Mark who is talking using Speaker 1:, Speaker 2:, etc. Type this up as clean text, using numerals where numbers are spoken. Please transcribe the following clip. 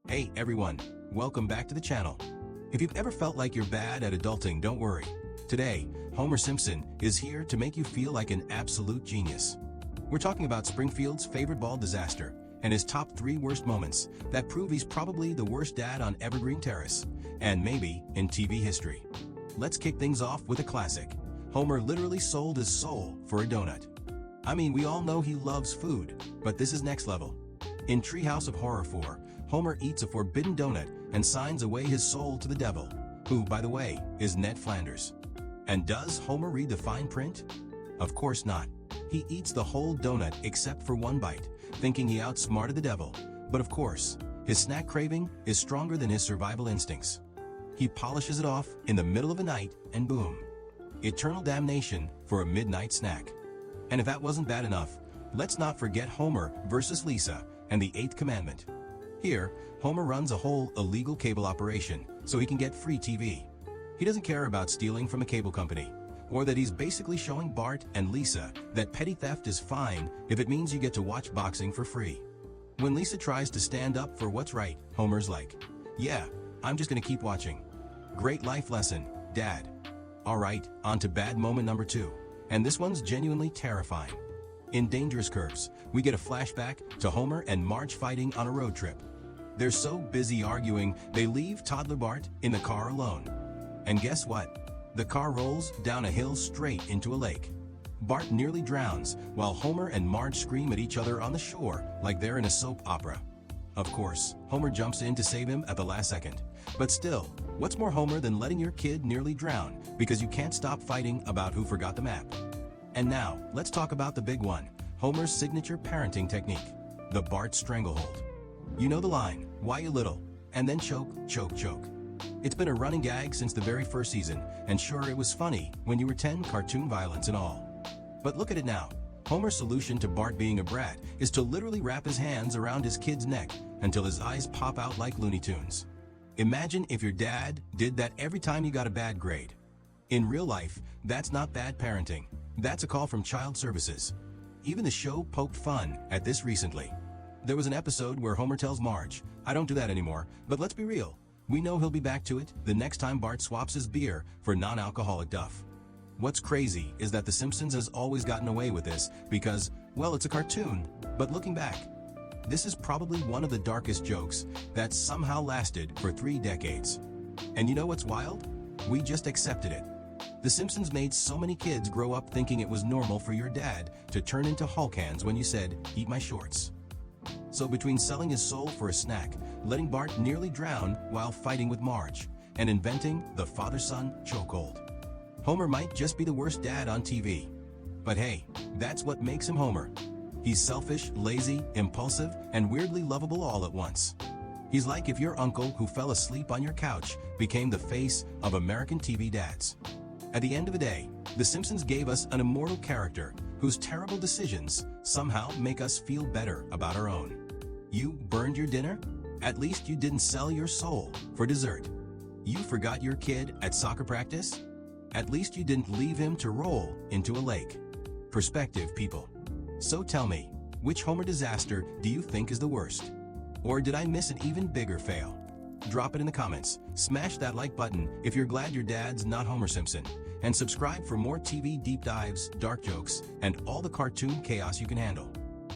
Speaker 1: Hey everyone, welcome back to the channel. If you've ever felt like you're bad at adulting, don't worry. Today, Homer Simpson is here to make you feel like an absolute genius. We're talking about Springfield's favorite ball disaster and his top 3 worst moments that prove he's probably the worst dad on Evergreen Terrace, and maybe in TV history. Let's kick things off with a classic. Homer literally sold his soul for a donut. I mean, we all know he loves food, but this is next level. In Treehouse of Horror 4, Homer eats a forbidden donut and signs away his soul to the devil, who, by the way, is Ned Flanders. And does Homer read the fine print? Of course not. He eats the whole donut except for one bite, thinking he outsmarted the devil. But of course, his snack craving is stronger than his survival instincts. He polishes it off in the middle of the night and boom. Eternal damnation for a midnight snack. And if that wasn't bad enough, let's not forget Homer versus Lisa and the 8th commandment. Here, Homer runs a whole illegal cable operation so he can get free TV. He doesn't care about stealing from a cable company, or that he's basically showing Bart and Lisa that petty theft is fine if it means you get to watch boxing for free. When Lisa tries to stand up for what's right, Homer's like, "Yeah, I'm just gonna keep watching." Great life lesson, Dad. Alright, on to bad moment number 2. And this one's genuinely terrifying. In Dangerous Curves, we get a flashback to Homer and Marge fighting on a road trip. They're so busy arguing, they leave toddler Bart in the car alone. And guess what? The car rolls down a hill straight into a lake. Bart nearly drowns, while Homer and Marge scream at each other on the shore like they're in a soap opera. Of course, Homer jumps in to save him at the last second. But still, what's more Homer than letting your kid nearly drown because you can't stop fighting about who forgot the map? And now, let's talk about the big one, Homer's signature parenting technique, the Bart stranglehold. You know the line, "Why you little?" and then choke, choke, choke. It's been a running gag since the very first season, and sure, it was funny when you were 10, cartoon violence and all. But look at it now. Homer's solution to Bart being a brat is to literally wrap his hands around his kid's neck until his eyes pop out like Looney Tunes. Imagine if your dad did that every time you got a bad grade. In real life, that's not bad parenting. That's a call from child services. Even the show poked fun at this recently. There was an episode where Homer tells Marge, "I don't do that anymore, but let's be real. We know he'll be back to it the next time Bart swaps his beer for non-alcoholic duff." What's crazy is that The Simpsons has always gotten away with this because, well, it's a cartoon. But looking back, this is probably one of the darkest jokes that somehow lasted for 3 decades. And you know what's wild? We just accepted it. The Simpsons made so many kids grow up thinking it was normal for your dad to turn into Hulk hands when you said, "Eat my shorts." So between selling his soul for a snack, letting Bart nearly drown while fighting with Marge, and inventing the father-son chokehold, Homer might just be the worst dad on TV. But hey, that's what makes him Homer. He's selfish, lazy, impulsive, and weirdly lovable all at once. He's like if your uncle who fell asleep on your couch became the face of American TV dads. At the end of the day, The Simpsons gave us an immortal character whose terrible decisions somehow make us feel better about our own. You burned your dinner? At least you didn't sell your soul for dessert. You forgot your kid at soccer practice? At least you didn't leave him to roll into a lake. Perspective, people. So tell me, which Homer disaster do you think is the worst? Or did I miss an even bigger fail? Drop it in the comments, smash that like button if you're glad your dad's not Homer Simpson, and subscribe for more TV deep dives, dark jokes, and all the cartoon chaos you can handle.